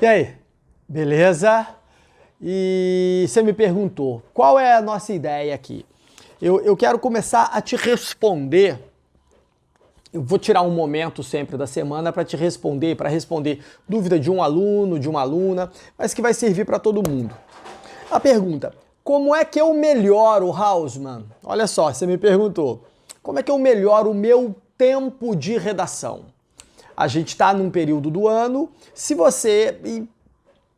E aí, beleza? E você me perguntou, qual é a nossa ideia aqui? Eu quero começar a te responder. Eu vou tirar um momento sempre da semana para te responder, para responder dúvida de um aluno, de uma aluna, mas que vai servir para todo mundo. A pergunta, como é que eu melhoro, Hausmann? Olha só, você me perguntou, como é que eu melhoro o meu tempo de redação? A gente está num período do ano, se você ir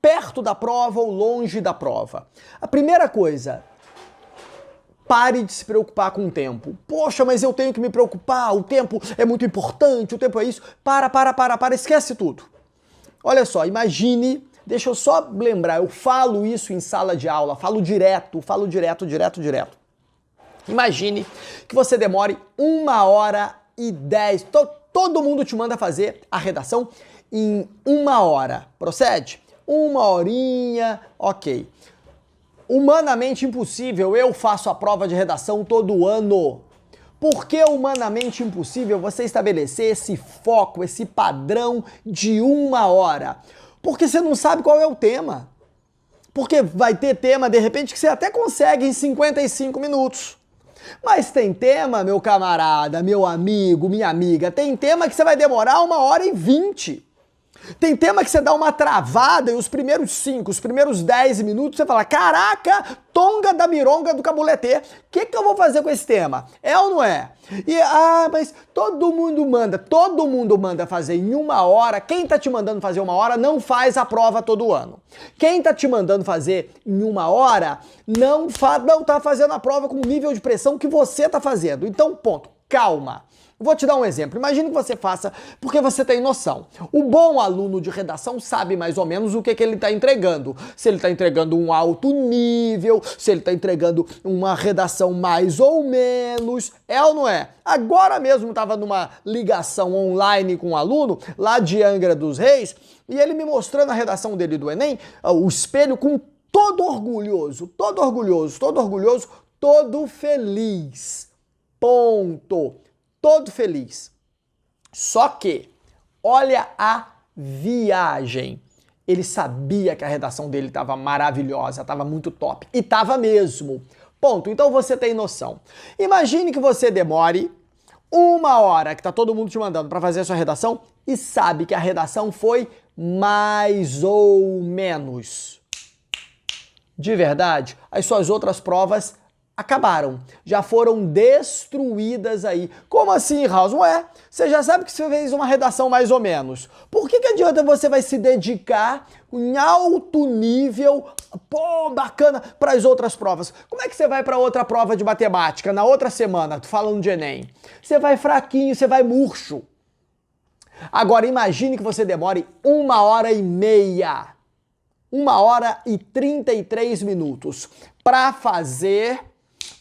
perto da prova ou longe da prova. A primeira coisa, pare de se preocupar com o tempo. Poxa, mas eu tenho que me preocupar, o tempo é muito importante, o tempo é isso. Para, esquece tudo. Olha só, imagine, deixa eu só lembrar, eu falo isso em sala de aula, falo direto. Imagine que você demore 1h10, todo mundo te manda fazer a redação em 1 hora, procede? 1 horinha, ok. Humanamente impossível, eu faço a prova de redação todo ano. Por que humanamente impossível você estabelecer esse foco, esse padrão de 1 hora? Porque você não sabe qual é o tema. Porque vai ter tema, de repente, que você até consegue em 55 minutos. Mas tem tema, meu camarada, meu amigo, minha amiga, tem tema que você vai demorar 1h20. Tem tema que você dá uma travada e os primeiros 5, os primeiros 10 minutos você fala, caraca, tonga da mironga do cabuletê, o que eu vou fazer com esse tema? É ou não é? E, mas todo mundo manda fazer em 1 hora, quem tá te mandando fazer 1 hora não faz a prova todo ano. Quem tá te mandando fazer em 1 hora não tá fazendo a prova com o nível de pressão que você tá fazendo. Então, ponto, calma. Vou te dar um exemplo. Imagine que você faça porque você tem noção. O bom aluno de redação sabe mais ou menos o que ele está entregando. Se ele está entregando um alto nível, se ele está entregando uma redação mais ou menos, é ou não é? Agora mesmo estava numa ligação online com um aluno lá de Angra dos Reis e ele me mostrando a redação dele do Enem, o espelho com todo feliz. Ponto. Todo feliz. Só que, olha a viagem. Ele sabia que a redação dele estava maravilhosa, estava muito top. E estava mesmo. Ponto. Então você tem noção. Imagine que você demore 1 hora, que está todo mundo te mandando para fazer a sua redação, e sabe que a redação foi mais ou menos. De verdade, as suas outras provas acabaram, já foram destruídas aí. Como assim, House? Ué, você já sabe que você fez uma redação mais ou menos. Por que adianta você vai se dedicar em alto nível, bacana, para as outras provas? Como é que você vai para outra prova de matemática na outra semana, falando de Enem? Você vai fraquinho, você vai murcho. Agora imagine que você demore 1h30, 1h33 para fazer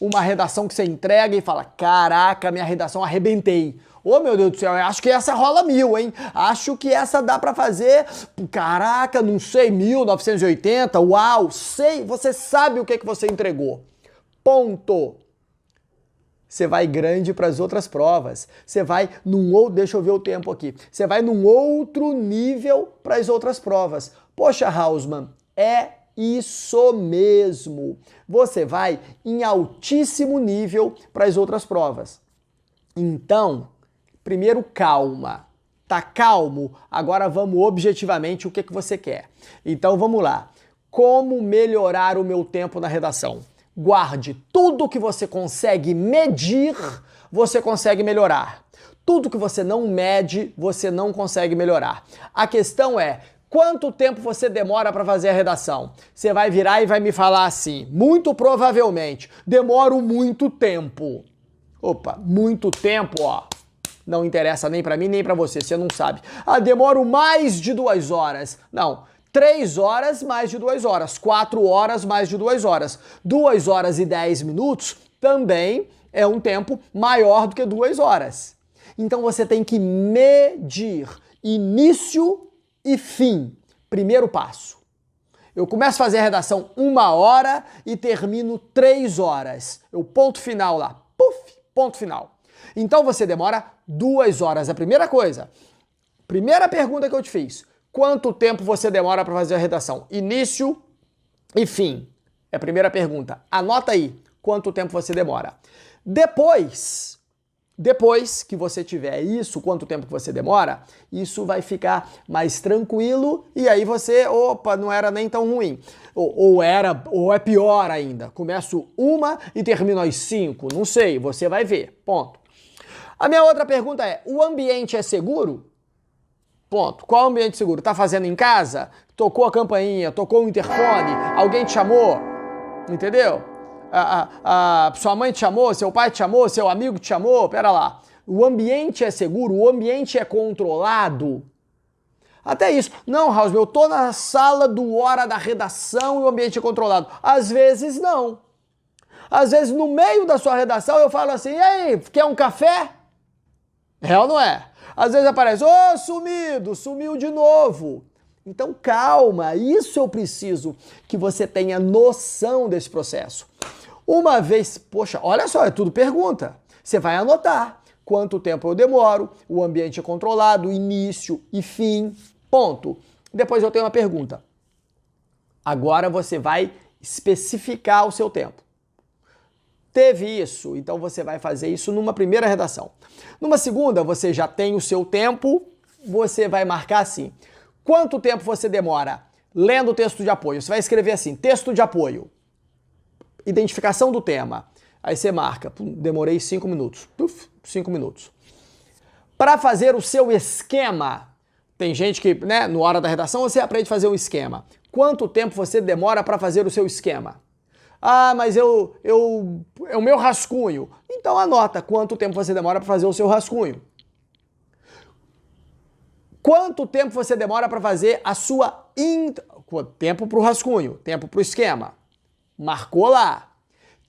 uma redação que você entrega e fala, caraca, minha redação arrebentei. Ô, meu Deus do céu, eu acho que essa rola 1000, hein? Acho que essa dá pra fazer, caraca, não sei, 1980, uau, sei, você sabe o que você entregou. Ponto. Você vai grande para as outras provas. Você vai num outro, deixa eu ver o tempo aqui. Você vai num outro nível para as outras provas. Poxa, Hausmann, é isso mesmo. Você vai em altíssimo nível para as outras provas. Então, primeiro calma. Tá calmo? Agora vamos objetivamente o que você quer. Então vamos lá. Como melhorar o meu tempo na redação? Guarde tudo que você consegue medir, você consegue melhorar. Tudo que você não mede, você não consegue melhorar. A questão é, quanto tempo você demora para fazer a redação? Você vai virar e vai me falar assim, muito provavelmente, demoro muito tempo. Opa, muito tempo, ó. Não interessa nem para mim, nem para você, você não sabe. Demoro mais de 2 horas. Não, 3 horas mais de 2 horas, 4 horas mais de 2 horas. 2h10 também é um tempo maior do que 2 horas. Então você tem que medir início e fim. Primeiro passo. Eu começo a fazer a redação 1 hora e termino 3 horas. Eu ponto final lá. Puf, ponto final. Então você demora 2 horas. A primeira coisa. Primeira pergunta que eu te fiz. quanto tempo você demora para fazer a redação? Início e fim. É a primeira pergunta. Anota aí quanto tempo você demora. Depois que você tiver isso, quanto tempo que você demora, isso vai ficar mais tranquilo e aí você, opa, não era nem tão ruim. Ou é pior ainda. Começo uma e termino às 5. Não sei, você vai ver. Ponto. A minha outra pergunta é, o ambiente é seguro? Ponto. Qual ambiente seguro? Tá fazendo em casa? Tocou a campainha, tocou o interfone, alguém te chamou? Entendeu? Sua mãe te chamou, seu pai te chamou, seu amigo te chamou? Pera lá. O ambiente é seguro? O ambiente é controlado? Até isso. Não, Raul, eu tô na sala do hora da redação e o ambiente é controlado. Às vezes não. Às vezes no meio da sua redação eu falo assim, e aí, quer um café? É ou não é? Às vezes aparece, ô, sumido, sumiu de novo. Então calma, isso eu preciso que você tenha noção desse processo. Uma vez, poxa, olha só, é tudo pergunta. Você vai anotar quanto tempo eu demoro, o ambiente é controlado, início e fim, ponto. Depois eu tenho uma pergunta. Agora você vai especificar o seu tempo. Teve isso, então você vai fazer isso numa primeira redação. Numa segunda, você já tem o seu tempo, você vai marcar assim. Quanto tempo você demora lendo o texto de apoio? Você vai escrever assim, texto de apoio. Identificação do tema. Aí você marca, demorei 5 minutos. 5 minutos. Para fazer o seu esquema, tem gente que, né, na hora da redação você aprende a fazer um esquema. Quanto tempo você demora para fazer o seu esquema? Ah, mas é o meu rascunho. Então anota quanto tempo você demora para fazer o seu rascunho. Quanto tempo você demora para fazer a sua... Tempo para o rascunho, tempo para o esquema. Marcou lá.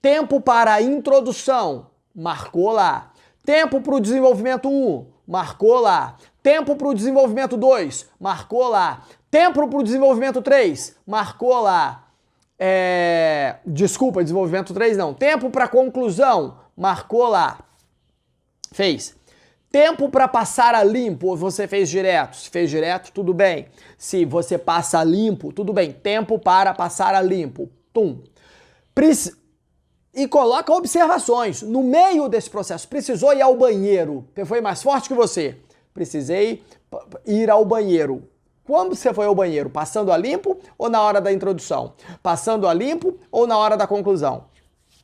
Tempo para a introdução. Marcou lá. Tempo para o desenvolvimento 1. Marcou lá. Tempo para o desenvolvimento 2. Marcou lá. Tempo para o desenvolvimento 3. Marcou lá. Desculpa, desenvolvimento 3 não. Tempo para conclusão. Marcou lá. Fez. Tempo para passar a limpo, você fez direto. Se fez direto, tudo bem. Se você passa a limpo, tudo bem. Tempo para passar a limpo. Tum. E coloca observações. No meio desse processo, precisou ir ao banheiro. Foi mais forte que você. Precisei ir ao banheiro. Quando você foi ao banheiro? Passando a limpo ou na hora da introdução? Passando a limpo ou na hora da conclusão?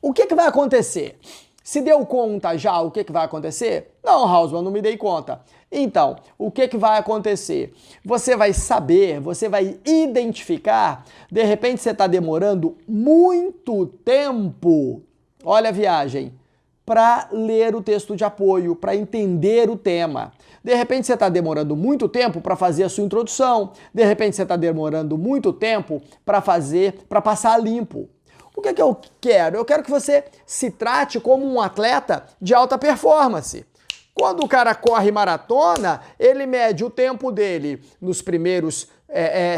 O que vai acontecer? Se deu conta já o que vai acontecer? Não, Hausmann, não me dei conta. Então, o que vai acontecer? Você vai saber, você vai identificar, de repente você está demorando muito tempo, olha a viagem, para ler o texto de apoio, para entender o tema. De repente você está demorando muito tempo para fazer a sua introdução, de repente você está demorando muito tempo para passar a limpo. O que eu quero? Eu quero que você se trate como um atleta de alta performance. Quando o cara corre maratona, ele mede o tempo dele nos primeiros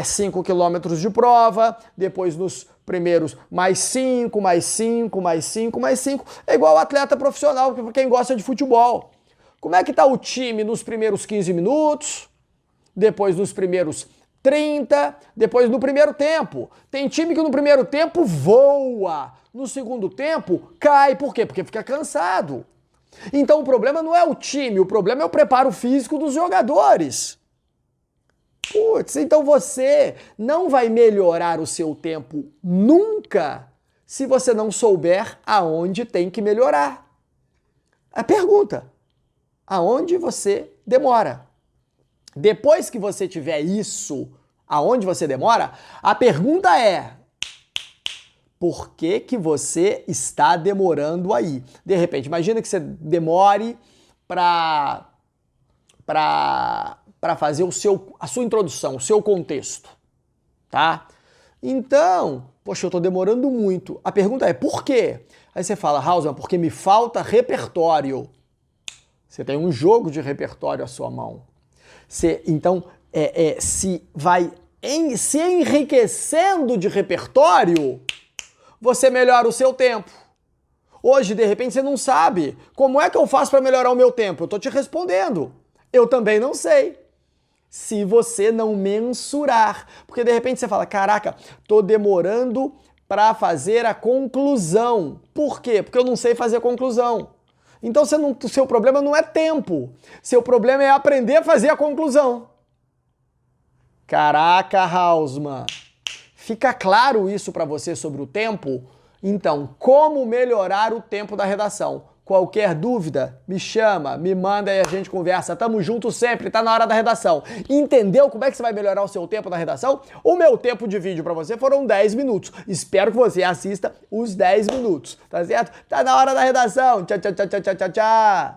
5 quilômetros de prova, depois nos primeiros mais 5, mais 5, mais 5, mais 5. É igual atleta profissional, para quem gosta de futebol. Como é que está o time nos primeiros 15 minutos, depois nos primeiros 30, depois no primeiro tempo. Tem time que no primeiro tempo voa, no segundo tempo cai. Por quê? Porque fica cansado. Então o problema não é o time, o problema é o preparo físico dos jogadores. Putz, então você não vai melhorar o seu tempo nunca se você não souber aonde tem que melhorar. A pergunta, aonde você demora? Depois que você tiver isso, aonde você demora, a pergunta é: por que você está demorando aí? De repente, imagina que você demore para fazer a sua introdução, o seu contexto, tá? Então, poxa, eu estou demorando muito. A pergunta é, por quê? Aí você fala, Hausmann, porque me falta repertório. Você tem um jogo de repertório à sua mão. Então, se enriquecendo de repertório, você melhora o seu tempo. Hoje, de repente, você não sabe como é que eu faço para melhorar o meu tempo. Eu estou te respondendo. Eu também não sei. se você não mensurar. Porque de repente você fala, caraca, tô demorando para fazer a conclusão. Por quê? Porque eu não sei fazer a conclusão. Então seu problema não é tempo. Seu problema é aprender a fazer a conclusão. Caraca, Hausmann. Fica claro isso para você sobre o tempo? Então, como melhorar o tempo da redação? Qualquer dúvida, me chama, me manda e a gente conversa. Tamo junto sempre, tá na hora da redação. Entendeu como é que você vai melhorar o seu tempo da redação? O meu tempo de vídeo pra você foram 10 minutos. Espero que você assista os 10 minutos, tá certo? Tá na hora da redação. Tchau, tchau, tchau, tchau, tchau, tchau.